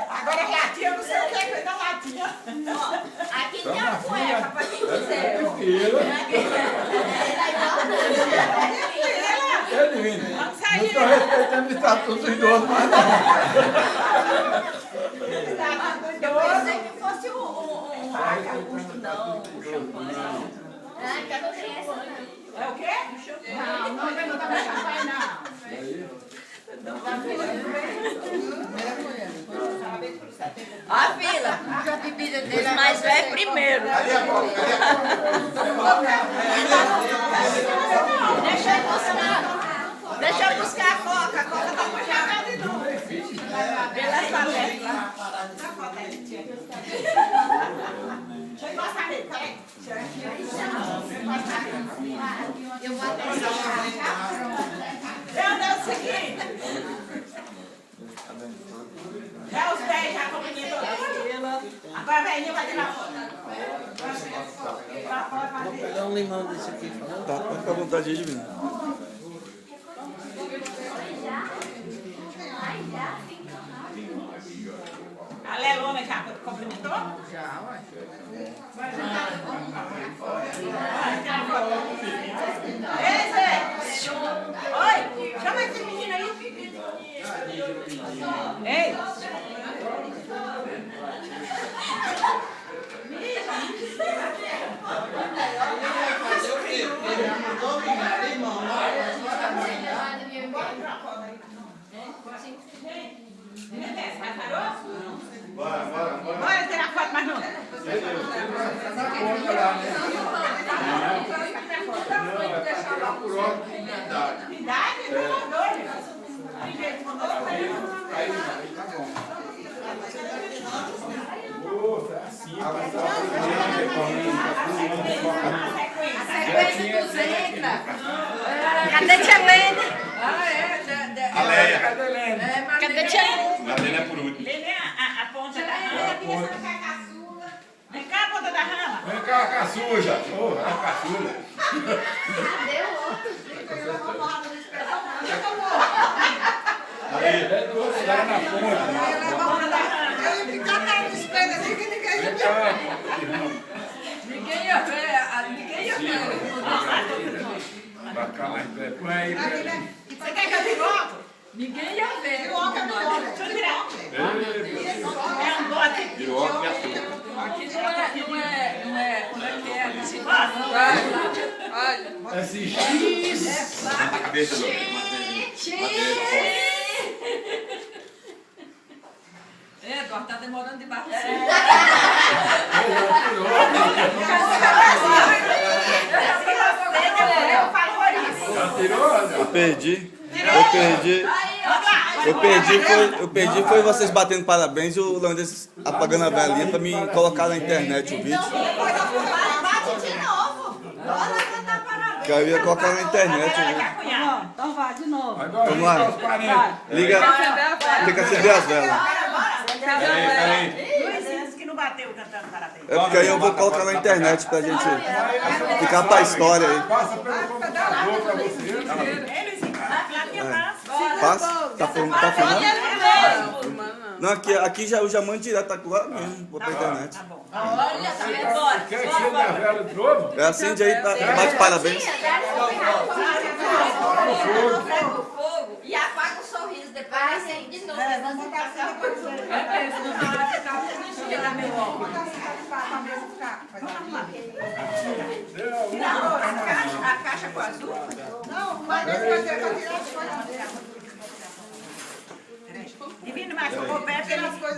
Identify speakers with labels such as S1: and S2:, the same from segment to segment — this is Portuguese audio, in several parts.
S1: Agora latinha, eu não sei o que é da latinha.
S2: Aqui tem a cueca pra quem quiser.
S3: Não estou respeitando o estatuto do idoso, mas não.
S2: Eu pensei que fosse o champanhe. Ah, que eu não tinha essa.
S1: É o quê? Não vai botar champanhe, não.
S2: Ó a fila. Os mais velhos primeiro.
S3: Cadê a boca? Cadê a
S2: Deixa eu buscar a coca. A coca tá puxada de novo. Pela palestra lá.
S1: Deixa eu encostar nele, peraí.
S2: Eu vou até
S1: É o seguinte. Já os 10 já com o menino toda fila. Agora a velhinha vai tirar foto.
S4: Vou pegar um limão desse aqui.
S3: Tá, pode ficar à vontade aí, Divino.
S1: A Lelona já cumprimentou?
S5: Já, ué.
S1: Ei, Zé! Oi! Chama esse menino aí. Ei!
S4: Fazer o quê? Ele mandou limão.
S1: Bora tirar foto mais não. Idade? Não mandou, gente. Ninguém mandou.
S2: sequência dos entra. Cadê tia Lene?
S5: Ah, é?
S3: A Leia. Cadê a Helena?
S2: Cadê tia Lene?
S3: A Helena é por último.
S1: Lelê, a ponta da rama. Vem cá, a ponta da rama.
S3: Vem cá, a caçuja. Ô, a caçuja. Aí, é do outro lado na ponta.
S5: Eu ia ficar na espelho assim que ninguém ia
S3: Vem
S5: ver.
S3: cá.
S5: Ninguém ia ver. Ninguém ia ver.
S3: Pra cá, mais perto. Aí,
S1: Você quer que eu tire óculos?
S5: Ninguém ia ver.
S1: Deixa eu tirar. É um bote.
S3: virou óculos e açúcar.
S5: Aqui não é, como é que é? Olha.
S3: Esse X.
S4: Na cabeça do
S5: Eduardo, tá demorando demais.
S1: Eu falo por isso.
S3: Já tirou?
S6: Eu perdi, foi vocês batendo parabéns e o Leandro apagando a velhinha pra me colocar na internet o vídeo.
S2: Bate de novo. Bora cantar parabéns.
S6: Que eu ia colocar na internet o vídeo.
S5: Então vai, de novo.
S3: Agora,
S6: Vamos lá.
S3: liga os parentes.
S6: Liga, tem que acender as velas.
S3: Peraí.
S1: Luiz disse que não bateu cantando parabéns.
S6: É porque aí eu vou colocar na internet pra gente ficar pra história aí.
S3: Passa pelo computador pra você.
S1: Eles
S6: Passa? Tá filmando? Não, aqui já, eu já mando direto agora mesmo, vou pra internet.
S2: Olha, tá vendo? Bora.
S3: Quer que seja a vela de novo?
S6: É, acende aí, bate parabéns.
S2: Prega o fogo e apaga o sorriso. Depois acende de novo. A caixa com azul?
S5: Não, mas depois eu vou tirar as coisas.
S1: Divino, mas eu vou perto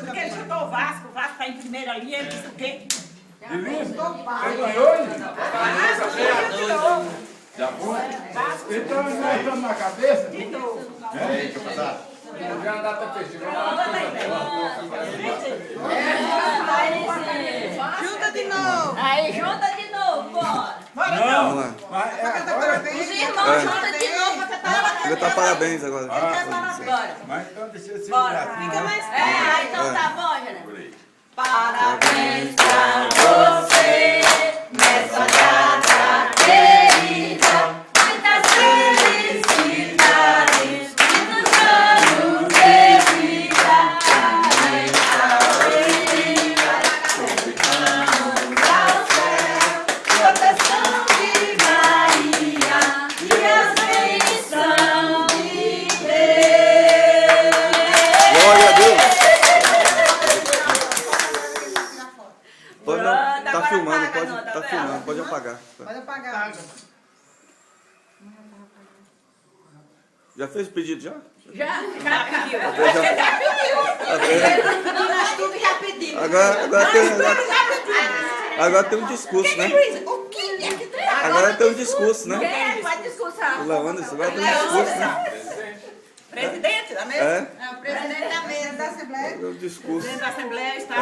S1: porque ele chutou o Vasco tá em primeiro ali, ele disse o quê?
S3: Divino, você ganhou hoje? Já foi? Então nós estamos na cabeça?
S1: De novo.
S3: Eu já dá pra festival.
S5: Junta de novo.
S2: Aí, junta de novo, bora.
S3: Não,
S6: Vamos lá.
S3: mas é agora.
S5: Parabéns.
S2: Os irmãos juntam de novo pra cantar parabéns.
S6: Vou dar parabéns agora.
S2: Bora.
S3: Mas então deixa eu ser
S2: Bora.
S1: Fica mais
S2: É, então tá bom, Jana.
S1: Parabéns
S2: pra você nessa data querida. Muitas felicidades.
S6: pode apagar.
S5: Pode apagar.
S6: Já fez o pedido já?
S2: Já pediu.
S5: Nós tudo já pedimos.
S6: Agora tem um discurso, né?
S5: O que é que tem?
S6: Agora tem um discurso, né?
S2: Quem vai discursar?
S6: O Leandro, agora tem um discurso, né?
S1: Presidente da mesa?
S6: É?
S5: É o presidente da mesa da Assembleia.
S6: É um discurso.
S1: Presidente da Assembleia está.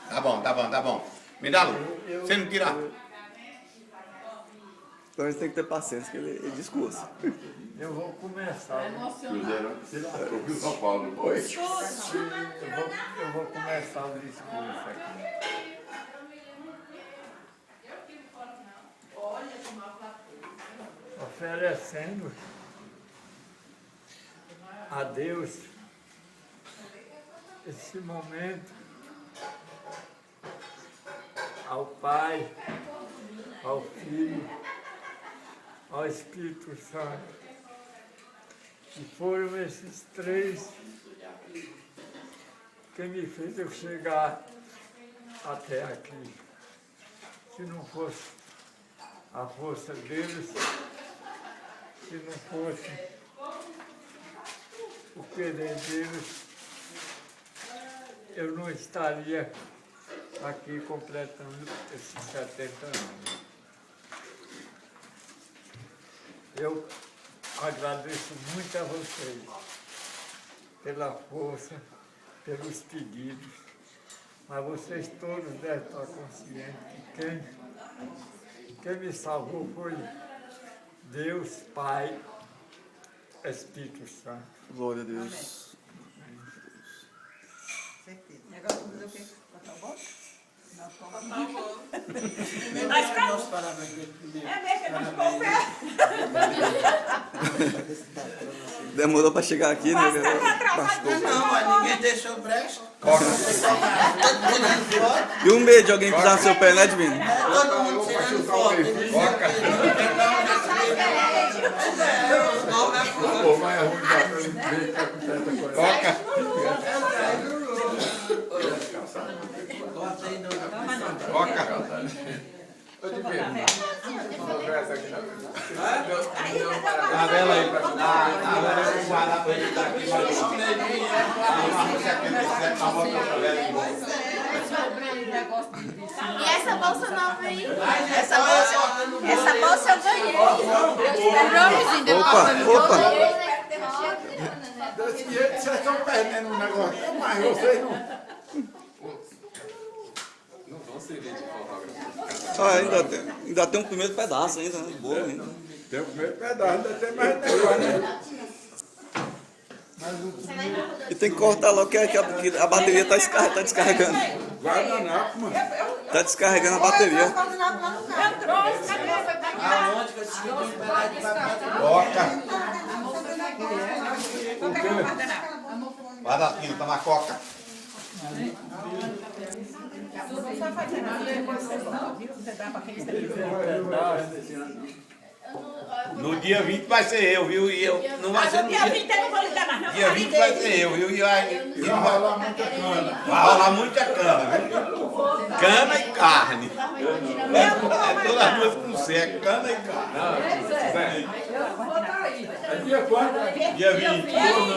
S4: Tá bom. Me dá, Lu. Você não tira.
S6: Então a gente tem que ter paciência, que ele discursa.
S3: Eu vou começar.
S7: Cruzeiro, o São Paulo depois.
S3: Eu vou começar o discurso aqui. Oferecendo a Deus esse momento, ao Pai, ao Filho, ao Espírito Santo, que foram esses três que me fez eu chegar até aqui. Se não fosse a força deles, se não fosse o querer deles, eu não estaria aqui completando esses 70 anos. Eu agradeço muito a vocês pela força, pelos pedidos, mas vocês todos devem estar conscientes que quem me salvou foi Deus, Pai, Espírito Santo.
S6: Glória a Deus.
S5: Agora vamos fazer o quê? Botar o voto?
S4: Nosso parabéns primeiro.
S1: É mesmo, ele machucou o pé.
S6: Demorou pra chegar aqui, né? Machucou.
S4: Não, mas ninguém deixou brecha. Todo tirando foto.
S6: E um medo de alguém pisar no seu pé, né, Divino?
S4: Todo mundo tirando foto.
S7: Pô, mas é ruim dar pra ver que tá com certa coisa. Tô de ver. Conversa aqui na
S4: A vela aí pra dar. A vela eu vou guardar pra ele daqui. Mas eu não sei. Uma 77, uma volta pra vela embora.
S2: E essa bolsa nova aí? Essa bolsa eu ganhei.
S6: Opa.
S3: Desse jeito vocês estão perdendo um negócio, mas vocês não.
S6: Ah, ainda tem um primeiro pedaço ainda, né? Boa ainda.
S3: Tem o primeiro pedaço, ainda tem mais negócio, né?
S6: E tem que cortar logo que a bateria tá descarregando.
S3: Guardanapo, mano.
S6: Tá descarregando a bateria.
S1: Entrou, cadê? Foi pra cá.
S4: Aonde que eu te pedi pra lá de papel?
S3: Coca.
S1: Vou pegar o guardanapo.
S4: Vai dar fino, toma coca.
S1: Só fazer nada, depois você dá pra quem está aqui.
S4: No dia 20 vai ser eu, viu? E eu não vai ser no
S1: Dia 20 eu não vou ligar mais, não.
S4: Dia 20 vai ser eu, viu? E vai rolar muita cana. Vai rolar muita cana, viu? Cana e carne. É todas as duas com C, é cana e carne.
S3: É dia quanto?
S4: Dia 20.
S1: Eu não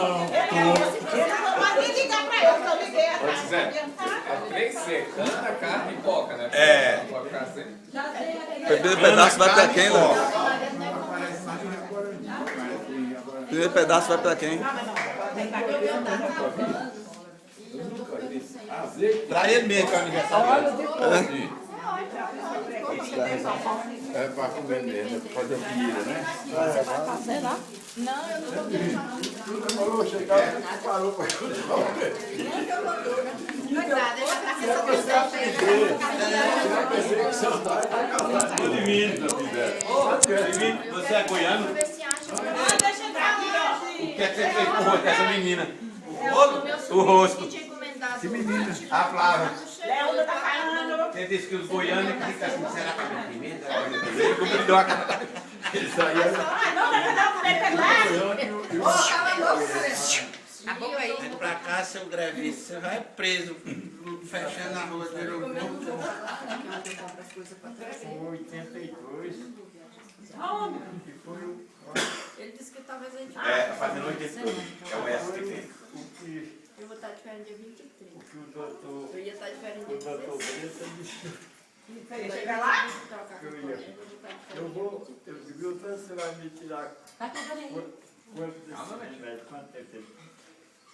S1: vou mais nem ligar pra ele, que eu liguei a
S7: Três C, cana, carne e coca, né?
S4: É.
S7: Pode ficar assim.
S6: O primeiro pedaço vai pra quem, Léo? O primeiro pedaço vai pra quem?
S4: Pra ele mesmo que é o aniversário.
S7: É pra comer mesmo, pra fazer comida, né?
S3: Falou, chegar, parou pra
S4: Divino, você é goiano? O
S1: Deixa entrar aqui, ó.
S4: que é que você fez com o rosto dessa menina? O rosto.
S3: Que menina.
S4: A Flávia.
S1: Leandro tá falando.
S4: Você disse que os goianos ficam assim, será que é pimenta? Como ele deu a cara. Isso aí é...
S1: Não, não, primeiro pedaço.
S2: A boca aí.
S4: Vem pra cá, seu grevista, você vai preso.
S8: fechando a rua de aeroporto.
S3: Com 82. Que foi
S2: Ele disse que talvez a gente...
S4: fazendo 82. É o S que tem.
S3: o que
S2: Eu vou estar de férias dia 23.
S3: o doutor.
S2: Eu ia estar de férias
S3: O
S2: dia
S3: doutor
S2: 16.
S3: Breta disse
S1: Você chega lá?
S2: Trocar com
S3: que
S2: a
S3: eu ia.
S2: colega, eu vou estar de férias
S3: Eu
S2: dia
S3: vou.
S2: 23.
S3: Eu digo, então você vai me tirar
S2: Tá pegando aí.
S3: quanto desse remédio? Quanto tempo?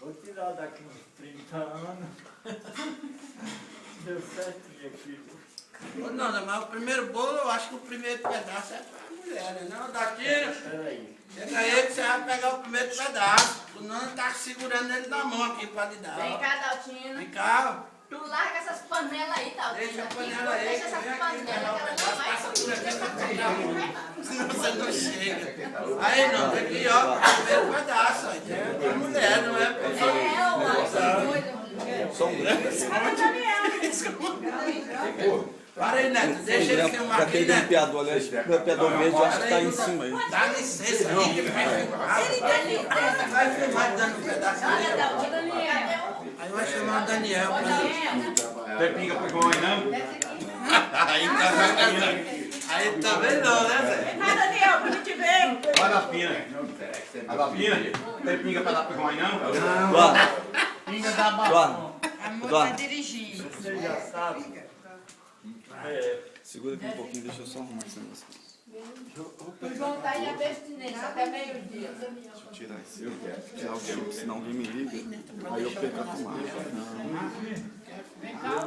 S3: Vou tirar daqui uns 30 anos. Deu certinho aqui.
S8: Ô, Nanda, mas o primeiro bolo, eu acho que o primeiro pedaço é para a mulher, né? Não, daqui,
S3: Peraí.
S8: chega aí que você vai pegar o primeiro pedaço. O Nanda tá segurando ele na mão aqui para lhe dar.
S2: Vem cá, Daltina.
S8: Vem cá,
S2: Tu larga essas panelas aí, Daltina.
S8: deixa a panela aí,
S2: Deixa
S8: que
S2: essas
S8: vem aqui
S2: panelas que
S8: pegar o
S2: ela
S8: pedaço,
S2: não vai
S8: passa por aqui
S2: subir.
S8: para pegar um. Senão você não chega. Aí, Nanda, aqui, ó, o primeiro pedaço. Aí, é para mulher, não é para
S6: Só um
S8: Para aí, Neto, deixa ele filmar
S6: Pra
S8: aqui,
S6: aquele
S8: Neto.
S6: grampeador, aliás, o grampeador verde eu acho que tá em cima aí.
S8: Dá licença aí que vai filmar. Vai filmar dando um pedaço dele. Aí vai chamar o Daniel.
S4: Tem pinga pra comer não?
S8: Aí também não, né, Zé?
S1: Vem cá, Daniel, pra gente ver.
S4: Olha a pina. A da pina? Tem pinga pra dar pra comer não?
S6: Eduardo,
S5: Pinga da barra.
S6: Eduardo,
S5: Amor, tá
S6: Eduardo,
S5: dirigindo.
S3: Você já sabe.
S6: segura aqui um pouquinho, deixa eu só arrumar esse negócio.
S2: O João tá aí abstinência até meio-dia.
S6: Deixa eu tirar esse. Tirar o chip, senão alguém me liga. Aí eu perco a tomada. Não.
S1: Vem cá,